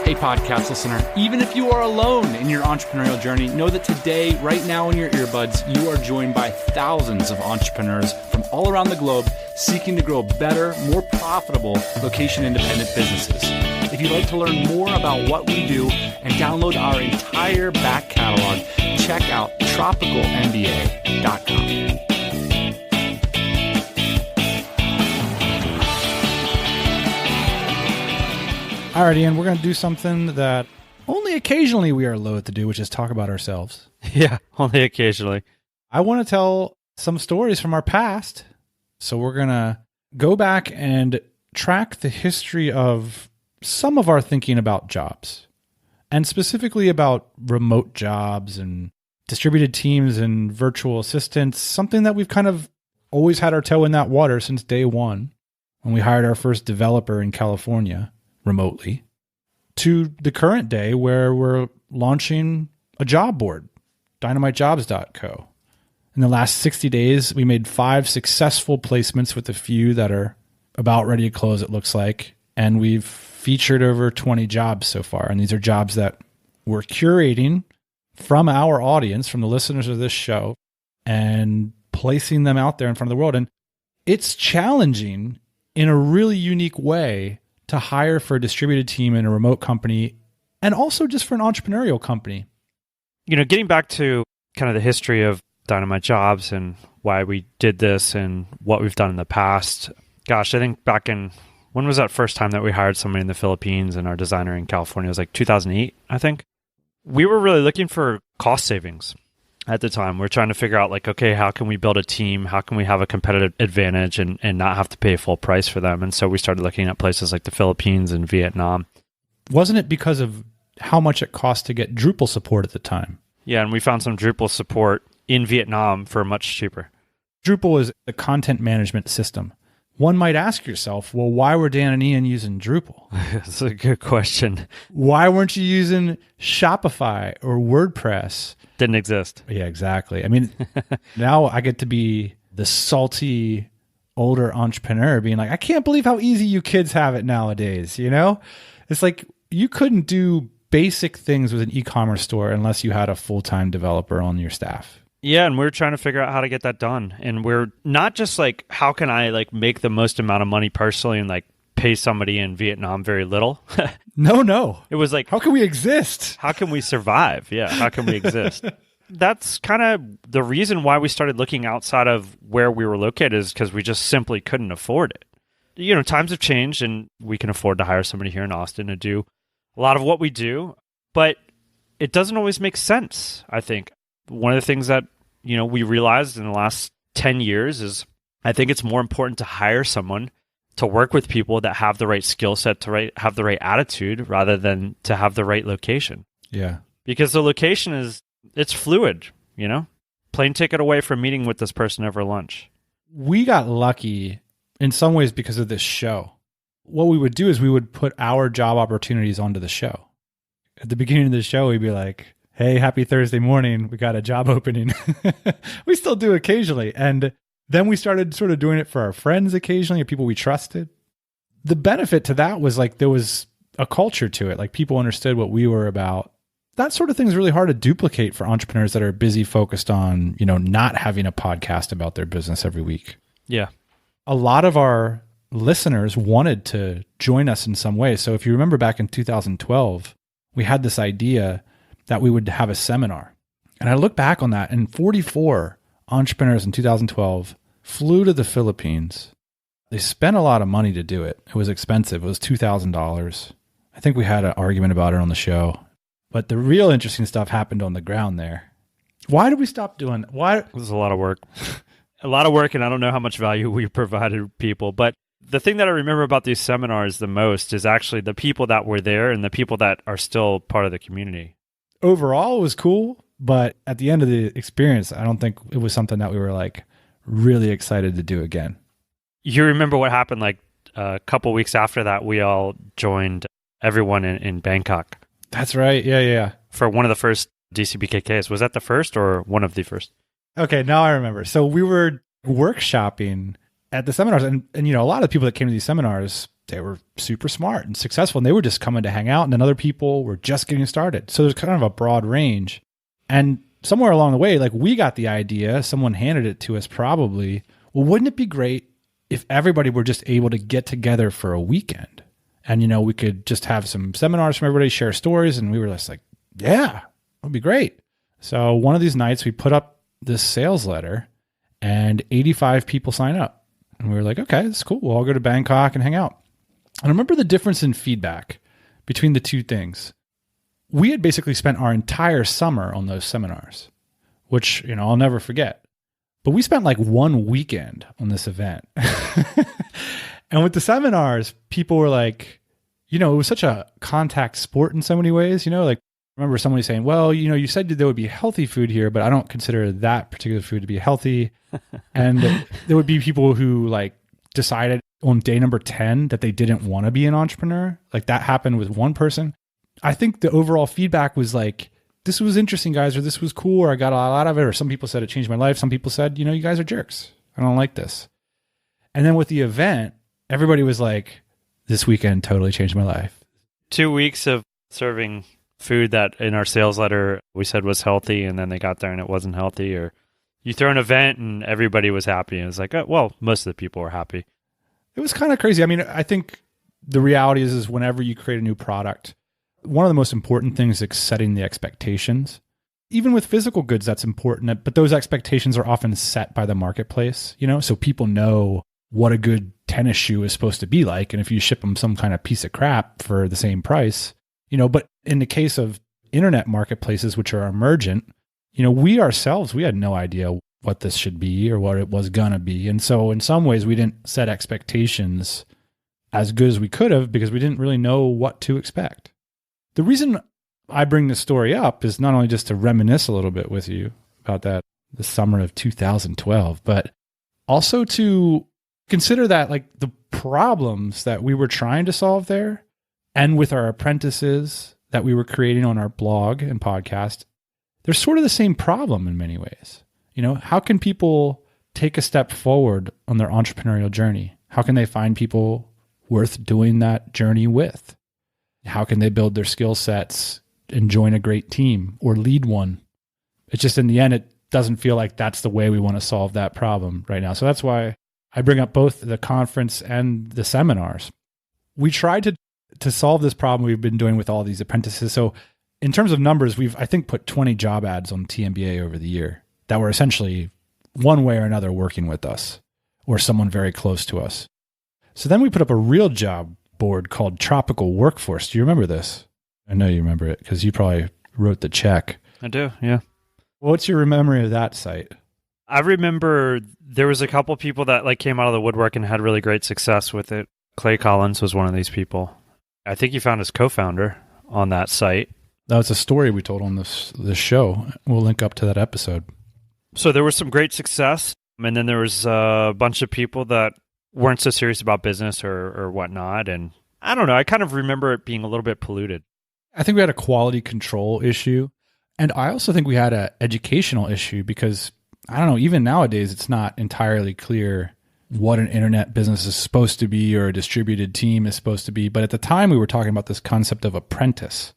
Hey, podcast listener, even if you are alone in your entrepreneurial journey, know that today, right now in your earbuds, you are joined by thousands of entrepreneurs from all around the globe seeking to grow better, more profitable, location-independent businesses. If you'd like to learn more about what we do and download our entire back catalog, check out tropicalmba.com. Alrighty, and we're going to do something that only occasionally we are loath to do, which is talk about ourselves. Yeah, only occasionally. I want to tell some stories from our past, so we're going to go back and track the history of some of our thinking about jobs, and specifically about remote jobs and distributed teams and virtual assistants, something that we've kind of always had our toe in that water since day one when we hired our first developer in California remotely, to the current day where we're launching a job board, dynamitejobs.co. In the last 60 days, we made 5 successful placements with a few that are about ready to close, it looks like. And we've featured over 20 jobs so far. And these are jobs that we're curating from our audience, from the listeners of this show, and placing them out there in front of the world. And it's challenging in a really unique way to hire for a distributed team in a remote company, and also just for an entrepreneurial company. You know, getting back to kind of the history of Dynamite Jobs and why we did this and what we've done in the past. Gosh, I think back in, when was that first time that we hired somebody in the Philippines and our designer in California? It was like 2008, I think. We were really looking for cost savings at the time. We're trying to figure out like, okay, how can we build a team? How can we have a competitive advantage and not have to pay full price for them? And so we started looking at places like the Philippines and Vietnam. Wasn't it because of how much it cost to get Drupal support at the time? Yeah, and we found some Drupal support in Vietnam for much cheaper. Drupal is a content management system. One might ask yourself, well, why were Dan and Ian using Drupal? That's a good question. Why weren't you using Shopify or WordPress? Didn't exist. Yeah, exactly. I mean, now I get to be the salty older entrepreneur being like, I can't believe how easy you kids have it nowadays, you know? It's like you couldn't do basic things with an e-commerce store unless you had a full-time developer on your staff. Yeah, and we're trying to figure out how to get that done. And we're not just like, how can I like make the most amount of money personally and like pay somebody in Vietnam very little? No. It was like, how can we exist? How can we survive? Yeah, how can we exist? That's kind of the reason why we started looking outside of where we were located, is because we just simply couldn't afford it. You know, times have changed and we can afford to hire somebody here in Austin to do a lot of what we do, but it doesn't always make sense, I think. One of the things that, you know, we realized in the last 10 years is I think it's more important to hire someone to work with people that have the right skill set, to have the right attitude, rather than to have the right location. Yeah. Because the location it's fluid, you know? Plane ticket away from meeting with this person over lunch. We got lucky in some ways because of this show. What we would do is we would put our job opportunities onto the show. At the beginning of the show, we'd be like, hey, happy Thursday morning, we got a job opening. We still do occasionally. And then we started sort of doing it for our friends occasionally, or people we trusted. The benefit to that was like there was a culture to it. Like people understood what we were about. That sort of thing is really hard to duplicate for entrepreneurs that are busy focused on, you know, not having a podcast about their business every week. Yeah. A lot of our listeners wanted to join us in some way. So if you remember back in 2012, we had this idea that we would have a seminar. And I look back on that, and 44 entrepreneurs in 2012 flew to the Philippines. They spent a lot of money to do it. It was expensive. It was $2,000. I think we had an argument about it on the show. But the real interesting stuff happened on the ground there. Why did we stop doing it? Why? It was a lot of work. A lot of work, and I don't know how much value we provided people. But the thing that I remember about these seminars the most is actually the people that were there and the people that are still part of the community. Overall, it was cool, but at the end of the experience, I don't think it was something that we were like really excited to do again. You remember what happened like a couple weeks after that? We all joined everyone in Bangkok. That's right. Yeah. For one of the first DCBKKs. Was that the first or one of the first? Okay, now I remember. So we were workshopping at the seminars, and you know, a lot of the people that came to these seminars they were super smart and successful, and they were just coming to hang out, and then other people were just getting started. So there's kind of a broad range. And somewhere along the way, like, we got the idea, someone handed it to us probably, well, wouldn't it be great if everybody were just able to get together for a weekend? And, we could just have some seminars from everybody, share stories. And we were just like, yeah, it would be great. So one of these nights we put up this sales letter and 85 people sign up. And we were like, okay, that's cool. We'll all go to Bangkok and hang out. And I remember the difference in feedback between the two things. We had basically spent our entire summer on those seminars, which, I'll never forget. But we spent like one weekend on this event. And with the seminars, people were like, it was such a contact sport in so many ways, like, I remember somebody saying, well, you said there would be healthy food here, but I don't consider that particular food to be healthy. And there would be people who like decided on day number 10 that they didn't want to be an entrepreneur. Like, that happened with one person. I think the overall feedback was like, this was interesting, guys, or this was cool, or I got a lot out of it. Or some people said it changed my life. Some people said, you guys are jerks. I don't like this. And then with the event, everybody was like, this weekend totally changed my life. 2 weeks of serving food that in our sales letter we said was healthy, and then they got there and it wasn't healthy. Or you throw an event and everybody was happy. And it was like, oh, well, most of the people were happy. It was kind of crazy. I mean, I think the reality is whenever you create a new product, one of the most important things is setting the expectations. Even with physical goods, that's important, but those expectations are often set by the marketplace, so people know what a good tennis shoe is supposed to be like. And if you ship them some kind of piece of crap for the same price, but in the case of internet marketplaces, which are emergent, we ourselves, we had no idea what this should be or what it was going to be. And so in some ways we didn't set expectations as good as we could have because we didn't really know what to expect. The reason I bring this story up is not only just to reminisce a little bit with you about that, the summer of 2012, but also to consider that like the problems that we were trying to solve there and with our apprentices that we were creating on our blog and podcast, they're sort of the same problem in many ways. How can people take a step forward on their entrepreneurial journey? How can they find people worth doing that journey with? How can they build their skill sets and join a great team or lead one? It's just in the end, it doesn't feel like that's the way we want to solve that problem right now. So that's why I bring up both the conference and the seminars. We tried to solve this problem we've been doing with all these apprentices. So in terms of numbers, we've, I think, put 20 job ads on TMBA over the year that were essentially one way or another working with us or someone very close to us. So then we put up a real job board called Tropical Workforce. Do you remember this? I know you remember it because you probably wrote the check. I do, yeah. What's your memory of that site? I remember there was a couple people that like came out of the woodwork and had really great success with it. Clay Collins was one of these people. I think he found his co-founder on that site. That was a story we told on this show. We'll link up to that episode. So there was some great success, and then there was a bunch of people that weren't so serious about business or whatnot. And I don't know, I kind of remember it being a little bit polluted. I think we had a quality control issue. And I also think we had an educational issue because, I don't know, even nowadays, it's not entirely clear what an internet business is supposed to be or a distributed team is supposed to be. But at the time, we were talking about this concept of apprentice.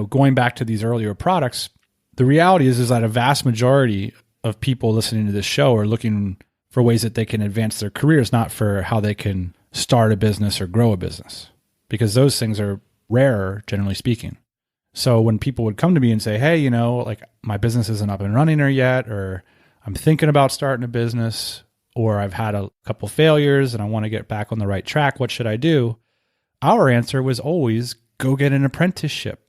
Going back to these earlier products, the reality is that a vast majority of people listening to this show are looking for ways that they can advance their careers, not for how they can start a business or grow a business, because those things are rarer, generally speaking. So when people would come to me and say, hey, like my business isn't up and running yet, or I'm thinking about starting a business, or I've had a couple failures and I want to get back on the right track, what should I do? Our answer was always go get an apprenticeship.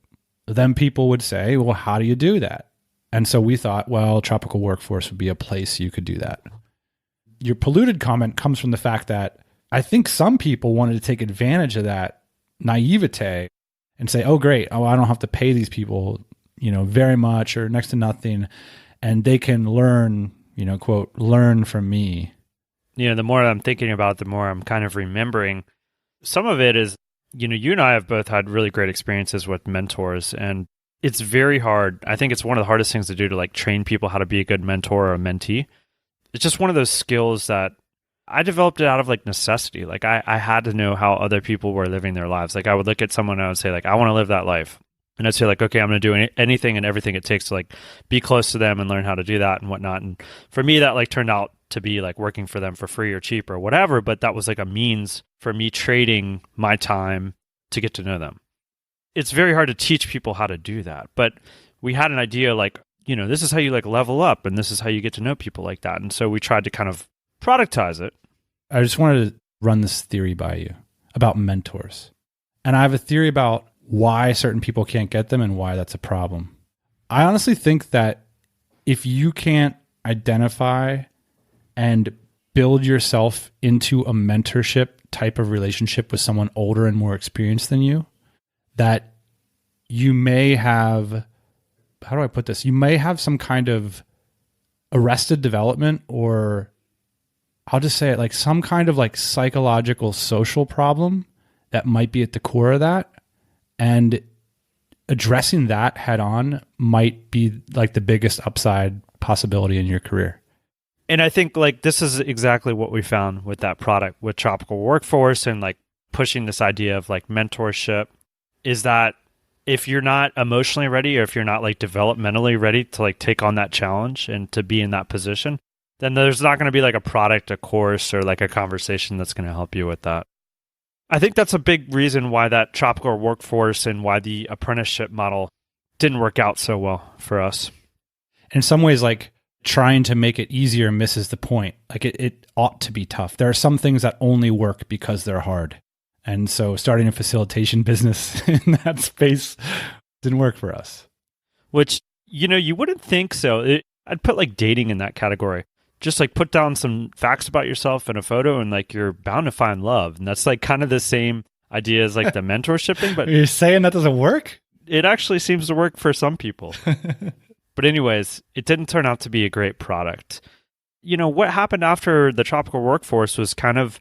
Then people would say, well, how do you do that? And so we thought, well, Tropical Workforce would be a place you could do that. Your polluted comment comes from the fact that I think some people wanted to take advantage of that naivete and say, oh, great. Oh, I don't have to pay these people, very much or next to nothing. And they can learn, quote, learn from me. The more I'm thinking about it, the more I'm kind of remembering. Some of it is, you and I have both had really great experiences with mentors, and it's very hard. I think it's one of the hardest things to do to like train people how to be a good mentor or a mentee. It's just one of those skills that I developed it out of like necessity. Like I had to know how other people were living their lives. Like I would look at someone and I would say like, I want to live that life. And I'd say like, okay, I'm going to do anything and everything it takes to like be close to them and learn how to do that and whatnot. And for me, that like turned out to be like working for them for free or cheap or whatever. But that was like a means for me trading my time to get to know them. It's very hard to teach people how to do that. But we had an idea like, you know, this is how you like level up and this is how you get to know people like that. And so we tried to kind of productize it. I just wanted to run this theory by you about mentors. And I have a theory about why certain people can't get them and why that's a problem. I honestly think that if you can't identify and build yourself into a mentorship type of relationship with someone older and more experienced than you, that you may have, how do I put this? You may have some kind of arrested development, or I'll just say it like some kind of like psychological social problem that might be at the core of that. And addressing that head on might be like the biggest upside possibility in your career. And I think like this is exactly what we found with that product with Tropical Workforce and like pushing this idea of like mentorship is that if you're not emotionally ready or if you're not like developmentally ready to like take on that challenge and to be in that position, then there's not going to be like a product, a course, or like a conversation that's going to help you with that. I think that's a big reason why that Tropical Workforce and why the apprenticeship model didn't work out so well for us. In some ways, like trying to make it easier misses the point. Like it ought to be tough. There are some things that only work because they're hard. And so starting a facilitation business in that space didn't work for us. Which, you know, you wouldn't think so. I'd put like dating in that category. Just like put down some facts about yourself in a photo and like you're bound to find love. And that's like kind of the same idea as like the mentorship thing. But you're saying that doesn't work? It actually seems to work for some people. But anyways, it didn't turn out to be a great product. You know, what happened after the Tropical Workforce was kind of,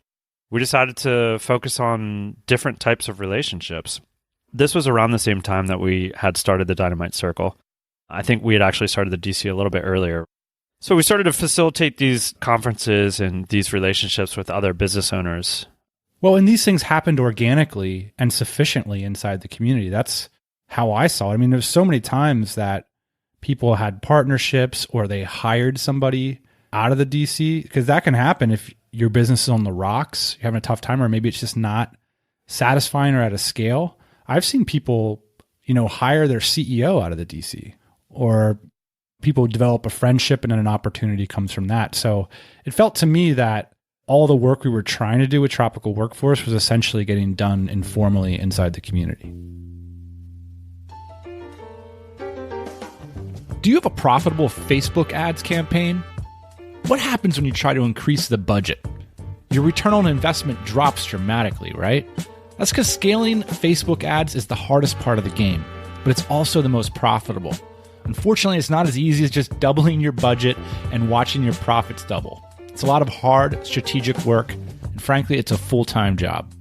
we decided to focus on different types of relationships. This was around the same time that we had started the Dynamite Circle. I think we had actually started the DC a little bit earlier. So we started to facilitate these conferences and these relationships with other business owners. Well, and these things happened organically and sufficiently inside the community. That's how I saw it. I mean, there's so many times that people had partnerships or they hired somebody out of the DC, because that can happen if your business is on the rocks, you're having a tough time, or maybe it's just not satisfying or at a scale. I've seen people, you know, hire their CEO out of the DC, or people develop a friendship and then an opportunity comes from that. So it felt to me that all the work we were trying to do with Tropical Workforce was essentially getting done informally inside the community. Do you have a profitable Facebook ads campaign? What happens when you try to increase the budget? Your return on investment drops dramatically, right? That's because scaling Facebook ads is the hardest part of the game, but it's also the most profitable. Unfortunately, it's not as easy as just doubling your budget and watching your profits double. It's a lot of hard, strategic work, and frankly, it's a full-time job.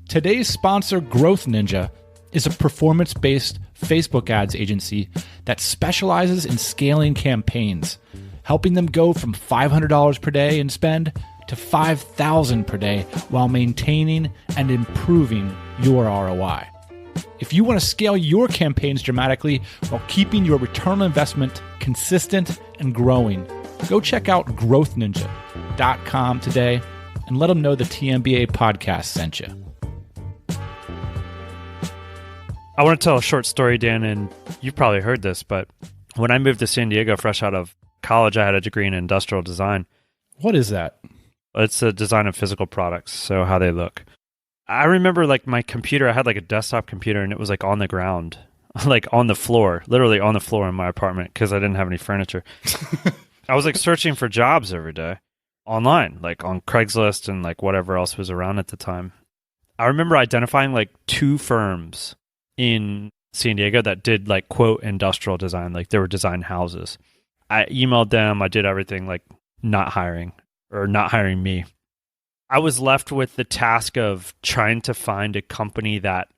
Today's sponsor, Growth Ninja, is a performance-based Facebook ads agency that specializes in scaling campaigns, helping them go from $500 per day in spend to $5,000 per day while maintaining and improving your ROI. If you want to scale your campaigns dramatically while keeping your return on investment consistent and growing, go check out growthninja.com today and let them know the TMBA podcast sent you. I want to tell a short story, Dan, and you've probably heard this, but when I moved to San Diego fresh out of college, I had a degree in industrial design. What is that? It's the design of physical products, so how they look. I remember like my computer, I had like a desktop computer and it was like on the ground, like on the floor, literally on the floor in my apartment because I didn't have any furniture. I was like searching for jobs every day online, like on Craigslist and like whatever else was around at the time. I remember identifying like 2 firms in San Diego that did like quote industrial design, like they were design houses. I emailed them, I did everything, like not hiring me. I was left with the task of trying to find a company that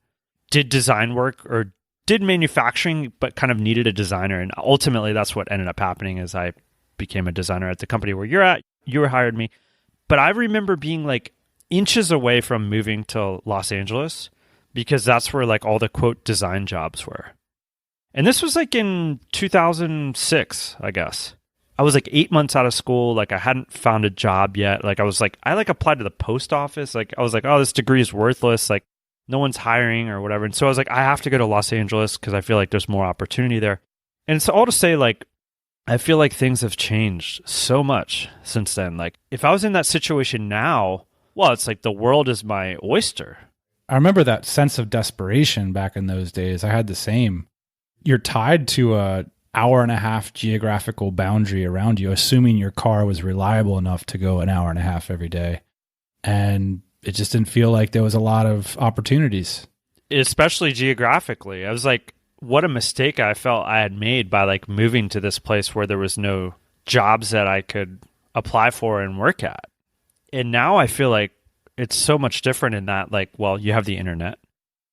did design work or did manufacturing, but kind of needed a designer. And ultimately, that's what ended up happening is I became a designer at the company where you're at. You hired me. But I remember being like inches away from moving to Los Angeles because that's where like all the quote design jobs were. And this was like in 2006, I guess. I was like 8 months out of school. Like I hadn't found a job yet. Like I applied to the post office. Like I was like, oh, this degree is worthless. Like no one's hiring or whatever. And so I was like, I have to go to Los Angeles because I feel like there's more opportunity there. And it's all to say, like, I feel like things have changed so much since then. Like if I was in that situation now, well, it's like the world is my oyster. I remember that sense of desperation back in those days. I had the same. You're tied to a hour and a half geographical boundary around you, assuming your car was reliable enough to go an hour and a half every day. And it just didn't feel like there was a lot of opportunities. Especially geographically. I was like, what a mistake I felt I had made by like moving to this place where there was no jobs that I could apply for and work at. And now I feel like it's so much different in that, like, well, you have the internet.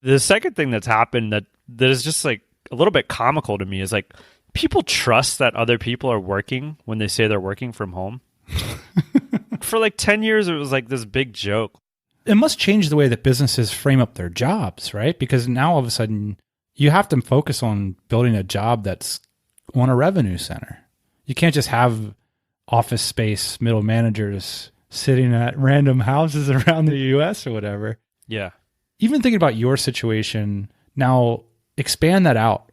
The second thing that's happened that is just like a little bit comical to me is like people trust that other people are working when they say they're working from home. For like 10 years, it was like this big joke. It must change the way that businesses frame up their jobs, right? Because now all of a sudden you have to focus on building a job that's on a revenue center. You can't just have office space middle managers sitting at random houses around the US or whatever. Yeah. Even thinking about your situation, now expand that out,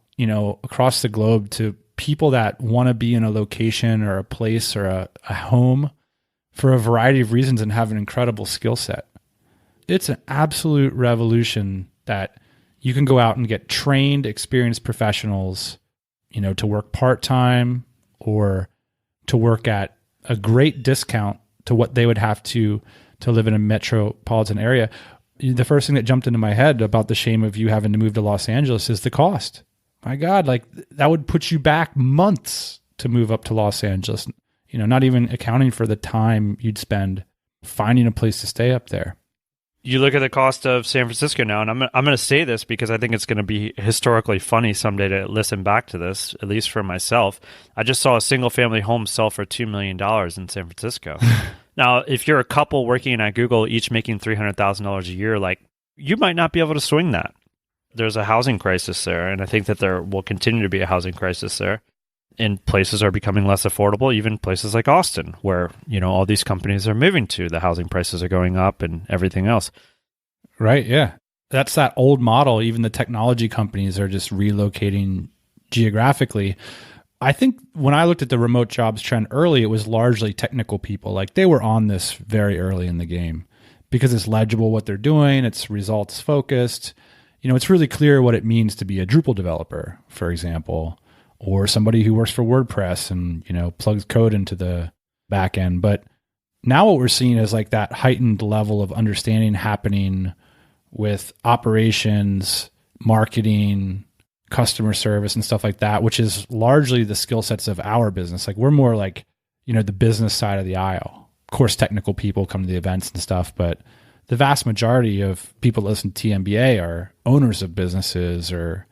across the globe to people that want to be in a location or a place or a home for a variety of reasons and have an incredible skill set. It's an absolute revolution that you can go out and get trained, experienced professionals, to work part-time or to work at a great discount to what they would have to live in a metropolitan area. The first thing that jumped into my head about the shame of you having to move to Los Angeles is the cost. My God, like that would put you back months to move up to Los Angeles, not even accounting for the time you'd spend finding a place to stay up there. You look at the cost of San Francisco now, and I'm going to say this because I think it's going to be historically funny someday to listen back to this, at least for myself. I just saw a single-family home sell for $2 million in San Francisco. Now, if you're a couple working at Google, each making $300,000 a year, like you might not be able to swing that. There's a housing crisis there, and I think that there will continue to be a housing crisis there. And places are becoming less affordable, even places like Austin, where, all these companies are moving to. The housing prices are going up and everything else. Right, yeah. That's that old model. Even the technology companies are just relocating geographically. I think when I looked at the remote jobs trend early, it was largely technical people. Like they were on this very early in the game because it's legible what they're doing. It's results focused. It's really clear what it means to be a Drupal developer, for example, or somebody who works for WordPress and, plugs code into the back end. But now what we're seeing is like that heightened level of understanding happening with operations, marketing, customer service and stuff like that, which is largely the skill sets of our business. Like we're more like, the business side of the aisle. Of course, technical people come to the events and stuff, but the vast majority of people that listen to TMBA are owners of businesses or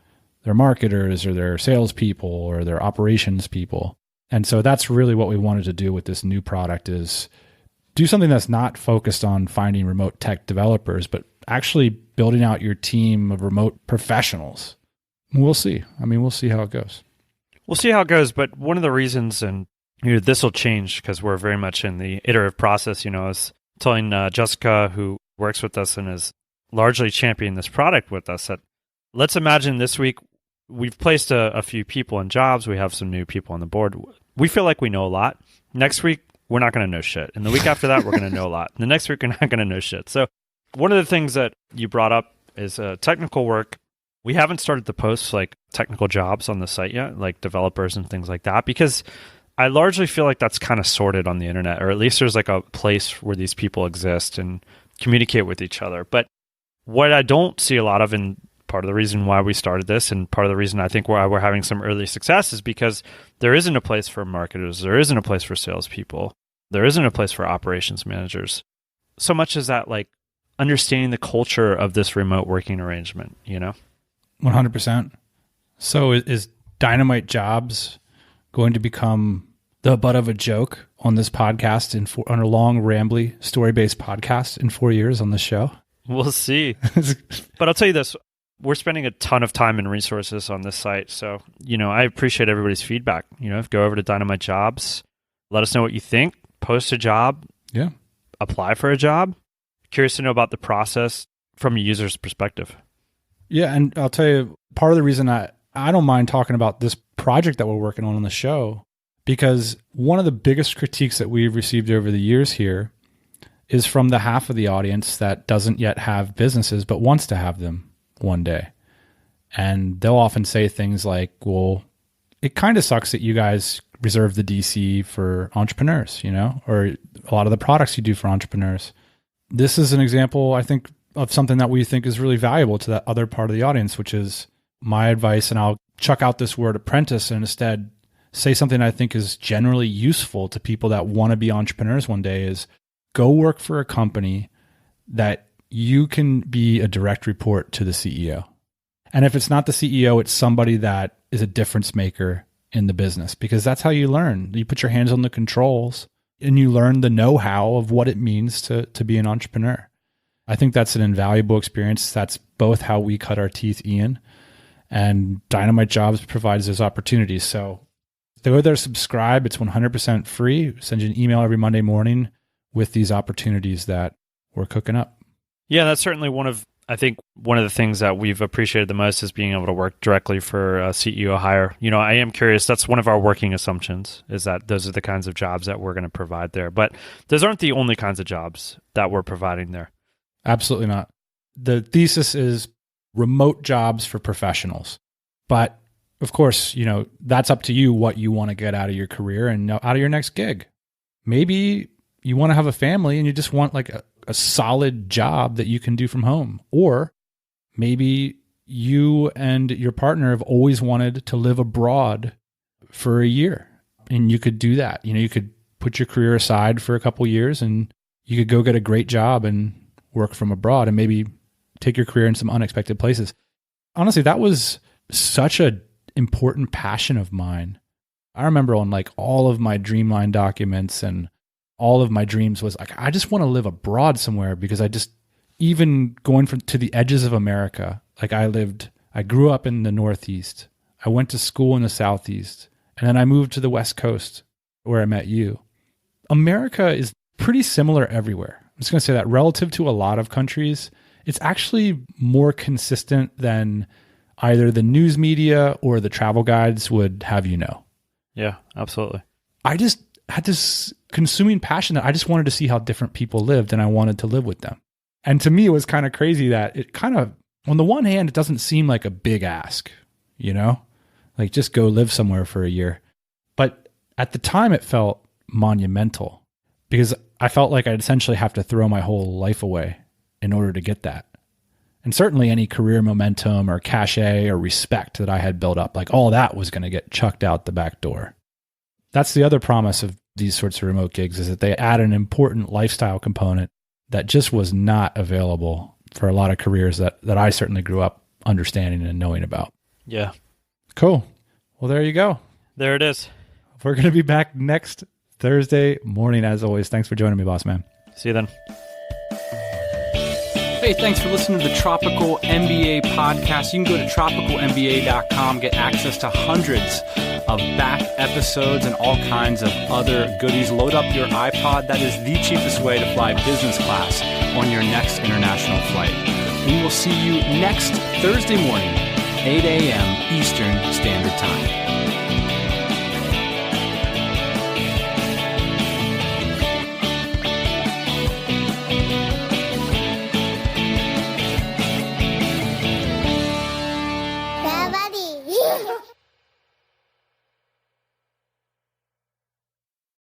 they're marketers or they're salespeople or they're operations people. And so that's really what we wanted to do with this new product is do something that's not focused on finding remote tech developers, but actually building out your team of remote professionals. We'll see. We'll see how it goes. We'll see how it goes. But one of the reasons, and this will change because we're very much in the iterative process, I was telling Jessica, who works with us and is largely championing this product with us, that let's imagine this week we've placed a few people in jobs. We have some new people on the board. We feel like we know a lot. Next week, we're not going to know shit. And the week after that, we're going to know a lot. And the next week, we're not going to know shit. So one of the things that you brought up is technical work. We haven't started to post like technical jobs on the site yet, like developers and things like that, because I largely feel like that's kind of sorted on the internet, or at least there's like a place where these people exist and communicate with each other. But what I don't see a lot of, and part of the reason why we started this and part of the reason I think why we're having some early success is because there isn't a place for marketers, there isn't a place for salespeople, there isn't a place for operations managers. So much as that, like understanding the culture of this remote working arrangement, 100%. So is Dynamite Jobs going to become the butt of a joke on this podcast on a long, rambly, story-based podcast in 4 years on this show? We'll see. But I'll tell you this. We're spending a ton of time and resources on this site. So, I appreciate everybody's feedback. Go over to Dynamite Jobs. Let us know what you think. Post a job. Yeah. Apply for a job. Curious to know about the process from a user's perspective. Yeah, and I'll tell you, part of the reason I don't mind talking about this project that we're working on the show, because one of the biggest critiques that we've received over the years here is from the half of the audience that doesn't yet have businesses but wants to have them one day. And they'll often say things like, well, it kind of sucks that you guys reserve the DC for entrepreneurs, or a lot of the products you do for entrepreneurs. This is an example, I think, of something that we think is really valuable to that other part of the audience, which is my advice. And I'll chuck out this word apprentice and instead say something I think is generally useful to people that want to be entrepreneurs one day is go work for a company that you can be a direct report to the CEO. And if it's not the CEO, it's somebody that is a difference maker in the business, because that's how you learn. You put your hands on the controls and you learn the know-how of what it means to be an entrepreneur. I think that's an invaluable experience. That's both how we cut our teeth, Ian, and Dynamite Jobs provides those opportunities. So go there, subscribe. It's 100% free. Send you an email every Monday morning with these opportunities that we're cooking up. Yeah, that's certainly one of the things that we've appreciated the most is being able to work directly for a CEO hire. I am curious, that's one of our working assumptions, is that those are the kinds of jobs that we're going to provide there. But those aren't the only kinds of jobs that we're providing there. Absolutely not. The thesis is remote jobs for professionals. But of course, that's up to you what you want to get out of your career and out of your next gig. Maybe you want to have a family and you just want like a solid job that you can do from home. Or maybe you and your partner have always wanted to live abroad for a year and you could do that. You could put your career aside for a couple years and you could go get a great job and work from abroad and maybe take your career in some unexpected places. Honestly, that was such an important passion of mine. I remember on like all of my Dreamline documents and all of my dreams was like, I just want to live abroad somewhere, because even going to the edges of America, like I grew up in the Northeast. I went to school in the Southeast, and then I moved to the West Coast where I met you. America is pretty similar everywhere. I'm just going to say that relative to a lot of countries, it's actually more consistent than either the news media or the travel guides would have you know. Yeah, absolutely. I just had this consuming passion that I just wanted to see how different people lived and I wanted to live with them. And to me, it was kind of crazy that it kind of, on the one hand, it doesn't seem like a big ask, like just go live somewhere for a year. But at the time it felt monumental, because I felt like I'd essentially have to throw my whole life away in order to get that. And certainly any career momentum or cachet or respect that I had built up, like all that was going to get chucked out the back door. That's the other promise of these sorts of remote gigs, is that they add an important lifestyle component that just was not available for a lot of careers that I certainly grew up understanding and knowing about. Yeah. Cool. Well, there you go. There it is. We're going to be back next Thursday morning, as always. Thanks for joining me, boss man. See you then. Hey, thanks for listening to the Tropical MBA podcast. You can go to tropicalmba.com, get access to hundreds of back episodes and all kinds of other goodies. Load up your iPod. That is the cheapest way to fly business class on your next international flight. We will see you next Thursday morning, 8 a.m. Eastern Standard Time.